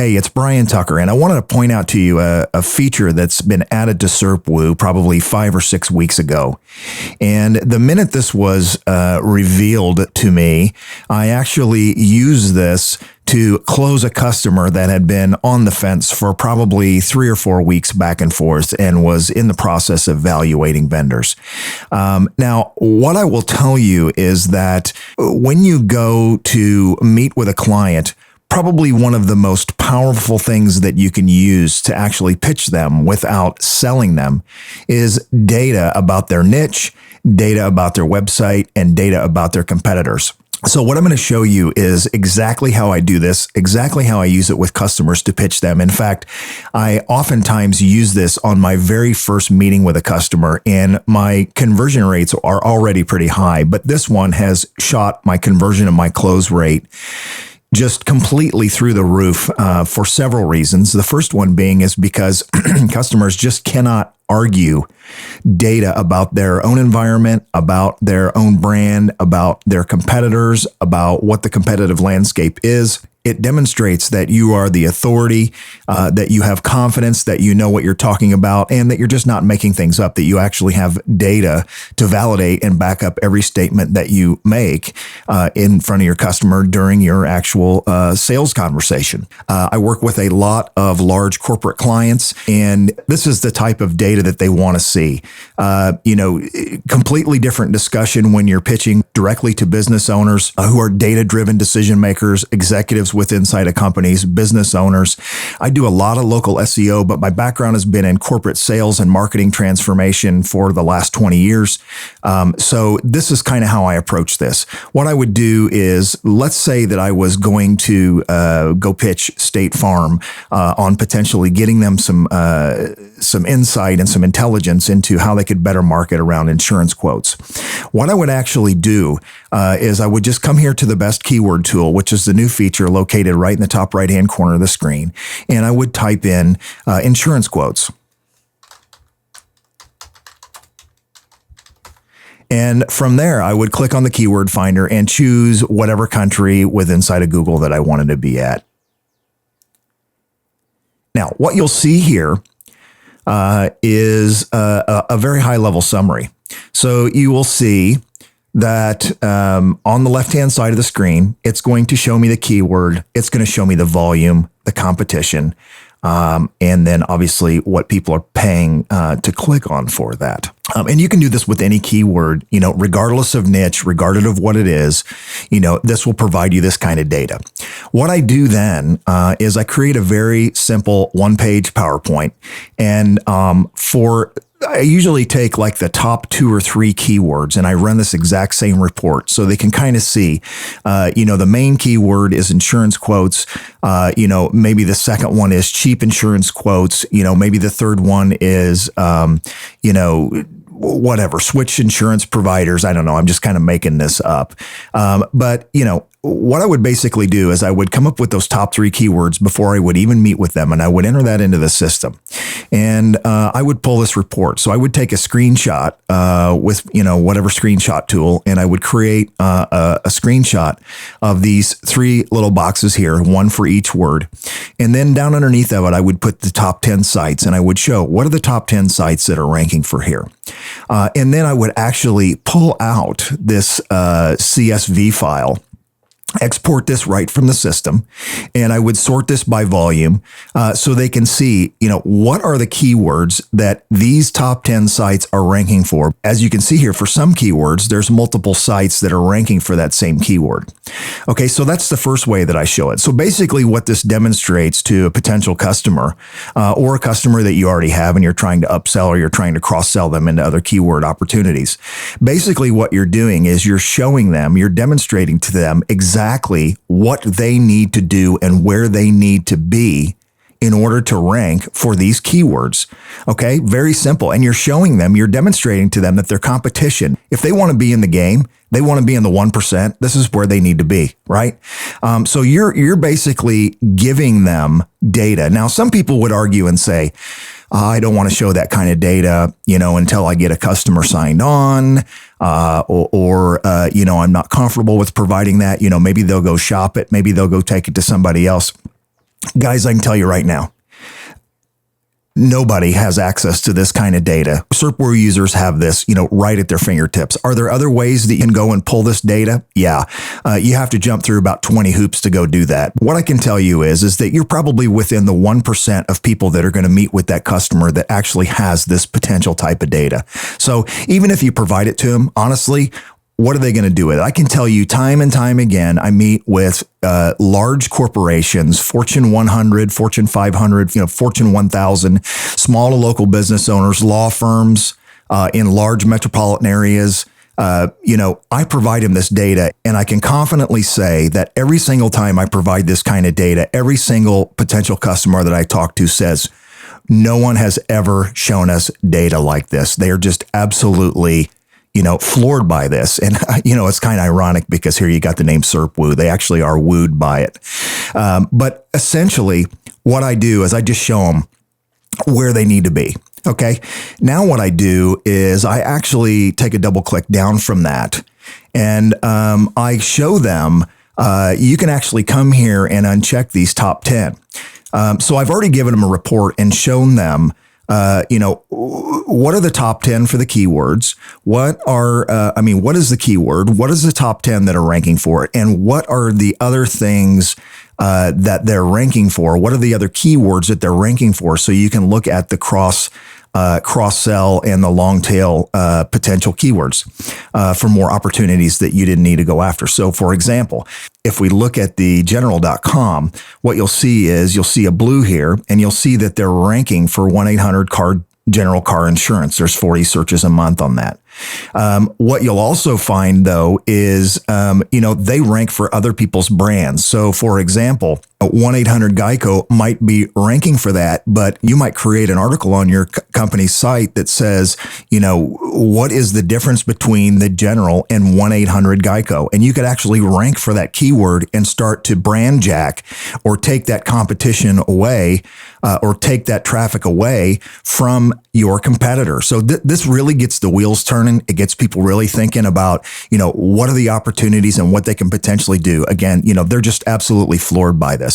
Hey, it's Brian Tucker, and I wanted to point out to you a feature that's been added to SERPWoo probably 5 or 6 weeks ago. And the minute this was revealed to me, I actually used this to close a customer that had been on the fence for probably 3 or 4 weeks back and forth and was in the process of evaluating vendors. Now, what I will tell you is that when you go to meet with a client, probably one of the most powerful things that you can use to actually pitch them without selling them is data about their niche, data about their website, and data about their competitors. So what I'm going to show you is exactly how I do this, exactly how I use it with customers to pitch them. In fact, I oftentimes use this on my very first meeting with a customer, and my conversion rates are already pretty high, but this one has shot my conversion and my close rate just completely through the roof for several reasons. The first one being is because customers just cannot argue data about their own environment, about their own brand, about their competitors, about what the competitive landscape is. It demonstrates that you are the authority, that you have confidence, that you know what you're talking about, and that you're just not making things up, that you actually have data to validate and back up every statement that you make in front of your customer during your actual sales conversation. I work with a lot of large corporate clients, and this is the type of data that they want to see. Completely different discussion when you're pitching directly to business owners who are data-driven decision makers, executives with inside of companies, business owners. I do a lot of local SEO, but my background has been in corporate sales and marketing transformation for the last 20 years. So this is kind of how I approach this. What I would do is, let's say that I was going to go pitch State Farm on potentially getting them some insight and some intelligence into how they could better market around insurance quotes. What I would actually do is I would just come here to the best keyword tool, which is the new feature located right in the top right-hand corner of the screen. And I would type in insurance quotes. And from there, I would click on the keyword finder and choose whatever country within inside of Google that I wanted to be at. Now, what you'll see here is a very high-level summary. So you will see that on the left-hand side of the screen, it's going to show me the keyword, it's going to show me the volume, the competition, and then obviously what people are paying to click on for that. And you can do this with any keyword, regardless of niche, regardless of what it is, this will provide you this kind of data. What I do then is I create a very simple one-page PowerPoint, and I usually take like the top 2 or 3 keywords and I run this exact same report so they can kind of see, the main keyword is insurance quotes. Maybe the second one is cheap insurance quotes. Maybe the third one is, whatever, switch insurance providers. I don't know. I'm just kind of making this up. But what I would basically do is I would come up with those top 3 keywords before I would even meet with them, and I would enter that into the system. And I would pull this report. So I would take a screenshot with, whatever screenshot tool, and I would create a screenshot of these 3 little boxes here, one for each word. And then down underneath of it, I would put the top 10 sites, and I would show what are the top 10 sites that are ranking for here. And then I would actually pull out this CSV file, export this right from the system, and I would sort this by volume so they can see, what are the keywords that these top 10 sites are ranking for. As you can see here, for some keywords, there's multiple sites that are ranking for that same keyword. Okay, so that's the first way that I show it. So basically what this demonstrates to a potential customer or a customer that you already have and you're trying to upsell or you're trying to cross-sell them into other keyword opportunities. Basically what you're doing is you're showing them, you're demonstrating to them exactly what they need to do and where they need to be in order to rank for these keywords. Okay, very simple. And you're showing them, you're demonstrating to them that their competition, if they want to be in the game, they want to be in the 1%, this is where they need to be, right? So you're basically giving them data. Now, some people would argue and say, I don't want to show that kind of data, until I get a customer signed on, or I'm not comfortable with providing that. Maybe they'll go shop it. Maybe they'll go take it to somebody else. Guys, I can tell you right now, nobody has access to this kind of data. SERPWare users have this, right at their fingertips. Are there other ways that you can go and pull this data? Yeah. You have to jump through about 20 hoops to go do that. What I can tell you is that you're probably within the 1% of people that are going to meet with that customer that actually has this potential type of data. So even if you provide it to them, honestly, what are they going to do with it? I can tell you time and time again, I meet with large corporations, Fortune 100, Fortune 500, Fortune 1000, small local business owners, law firms in large metropolitan areas. I provide them this data, and I can confidently say that every single time I provide this kind of data, every single potential customer that I talk to says, no one has ever shown us data like this. They are just absolutely floored by this. And, it's kind of ironic because here you got the name SERPWoo. They actually are wooed by it. But essentially what I do is I just show them where they need to be. Okay. Now what I do is I actually take a double click down from that and I show them you can actually come here and uncheck these top 10. So I've already given them a report and shown them what are the top 10 for the keywords? What is the keyword? What is the top 10 that are ranking for it? And what are the other things that they're ranking for? What are the other keywords that they're ranking for? So you can look at the cross-sell and the long tail potential keywords for more opportunities that you didn't need to go after. So for example, if we look at the general.com, what you'll see is you'll see a blue here, and you'll see that they're ranking for 1-800 general car insurance. There's 40 searches a month on that. What you'll also find, though, is, they rank for other people's brands. So, for example, 1-800-GEICO might be ranking for that, but you might create an article on your company's site that says, what is the difference between the general and 1-800-GEICO? And you could actually rank for that keyword and start to brand jack or take that competition away or take that traffic away from your competitor. So this really gets the wheels turning. It gets people really thinking about, what are the opportunities and what they can potentially do. Again, they're just absolutely floored by this.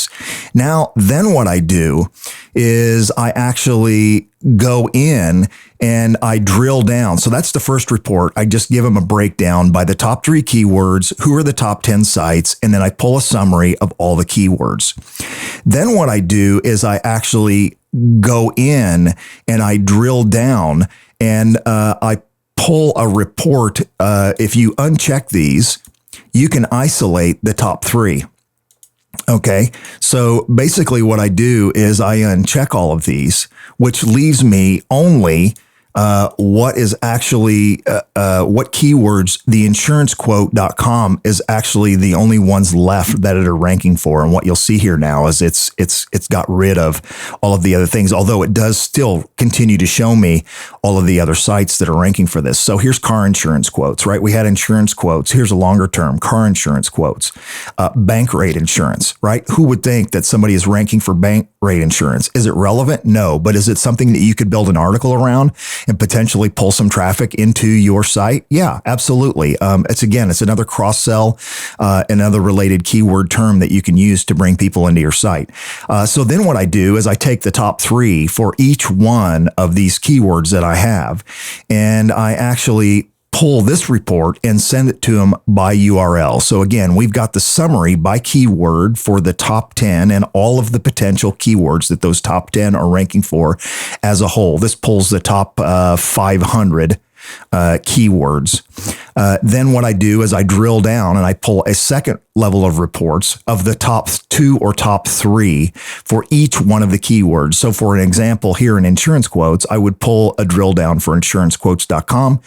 Now, then what I do is I actually go in and I drill down. So that's the first report. I just give them a breakdown by the top 3 keywords, who are the top 10 sites, and then I pull a summary of all the keywords. Then what I do is I actually go in and I drill down and I pull a report. If you uncheck these, you can isolate the top 3. Okay, so basically what I do is I uncheck all of these, which leaves me only what is actually, what keywords the insurancequote.com is actually the only ones left that it are ranking for. And what you'll see here now is it's got rid of all of the other things, although it does still continue to show me all of the other sites that are ranking for this. So here's car insurance quotes, right? We had insurance quotes. Here's a longer term, car insurance quotes, bank rate insurance, right? Who would think that somebody is ranking for bank rate insurance? Is it relevant? No, but is it something that you could build an article around and potentially pull some traffic into your site? Yeah, absolutely. It's another cross-sell, another related keyword term that you can use to bring people into your site. So then what I do is I take the top 3 for each one of these keywords that I have, and I actually pull this report and send it to them by URL. So again, we've got the summary by keyword for the top 10 and all of the potential keywords that those top 10 are ranking for as a whole. This pulls the top 500 keywords. Then what I do is I drill down and I pull a second level of reports of the top 2 or top 3 for each one of the keywords. So for an example, here in insurance quotes, I would pull a drill down for insurancequotes.com,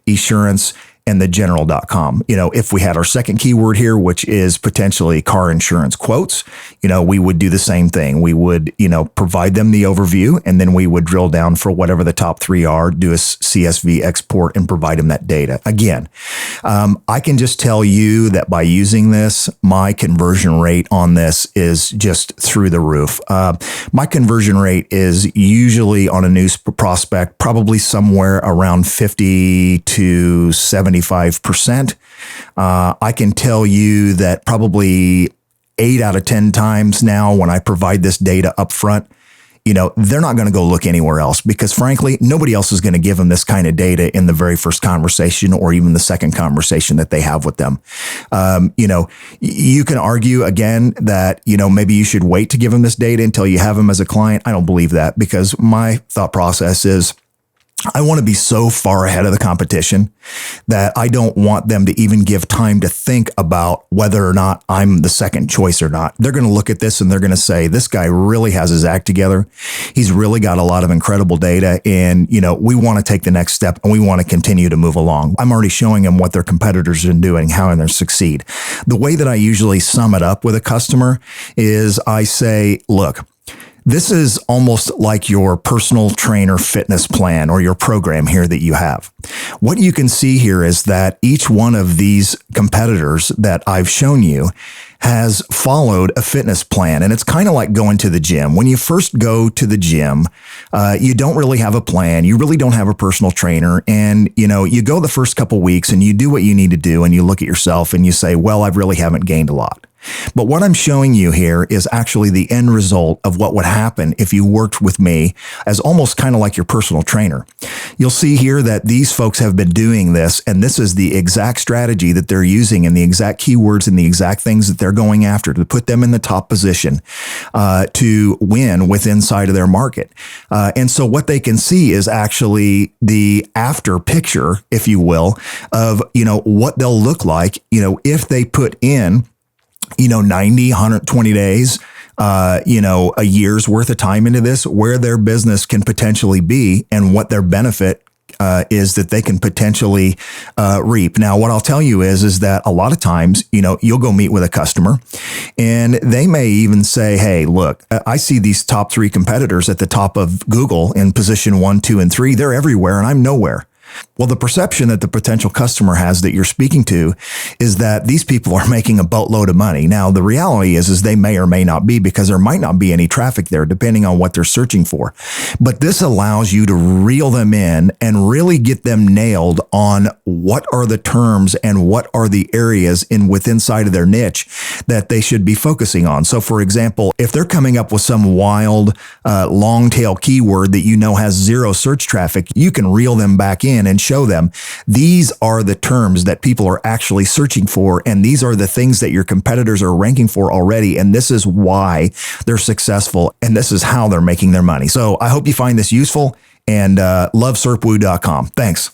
esurance, and the general.com. If we had our second keyword here, which is potentially car insurance quotes, we would do the same thing. We would, provide them the overview, and then we would drill down for whatever the top 3 are, do a CSV export and provide them that data. Again, I can just tell you that by using this, my conversion rate on this is just through the roof. My conversion rate is usually on a new prospect, probably somewhere around 50 to 75%. I can tell you that probably 8 out of 10 times now when I provide this data up front, they're not going to go look anywhere else because frankly, nobody else is going to give them this kind of data in the very first conversation or even the second conversation that they have with them. You can argue again that, maybe you should wait to give them this data until you have them as a client. I don't believe that because my thought process is I want to be so far ahead of the competition that I don't want them to even give time to think about whether or not I'm the second choice or not. They're going to look at this and they're going to say, this guy really has his act together. He's really got a lot of incredible data. And, we want to take the next step and we want to continue to move along. I'm already showing them what their competitors are doing, how they succeed. The way that I usually sum it up with a customer is I say, look, this is almost like your personal trainer fitness plan or your program here that you have. What you can see here is that each one of these competitors that I've shown you has followed a fitness plan. And it's kind of like going to the gym. When you first go to the gym, you don't really have a plan. You really don't have a personal trainer. And, you go the first couple weeks and you do what you need to do. And you look at yourself and you say, well, I really haven't gained a lot. But what I'm showing you here is actually the end result of what would happen if you worked with me as almost kind of like your personal trainer. You'll see here that these folks have been doing this, and this is the exact strategy that they're using and the exact keywords and the exact things that they're going after to put them in the top position to win with inside of their market. And so what they can see is actually the after picture, if you will, of, what they'll look like, if they put in 90, 120 days, a year's worth of time into this, where their business can potentially be and what their benefit is that they can potentially reap. Now, what I'll tell you is that a lot of times, you'll go meet with a customer and they may even say, hey, look, I see these top 3 competitors at the top of Google in position 1, 2, and 3. They're everywhere and I'm nowhere. Well, the perception that the potential customer has that you're speaking to is that these people are making a boatload of money. Now, the reality is they may or may not be because there might not be any traffic there depending on what they're searching for. But this allows you to reel them in and really get them nailed on what are the terms and what are the areas inside of their niche that they should be focusing on. So, for example, if they're coming up with some wild long tail keyword that has 0 search traffic, you can reel them back in and show them these are the terms that people are actually searching for. And these are the things that your competitors are ranking for already. And this is why they're successful. And this is how they're making their money. So I hope you find this useful and love SERPWoo.com. Thanks.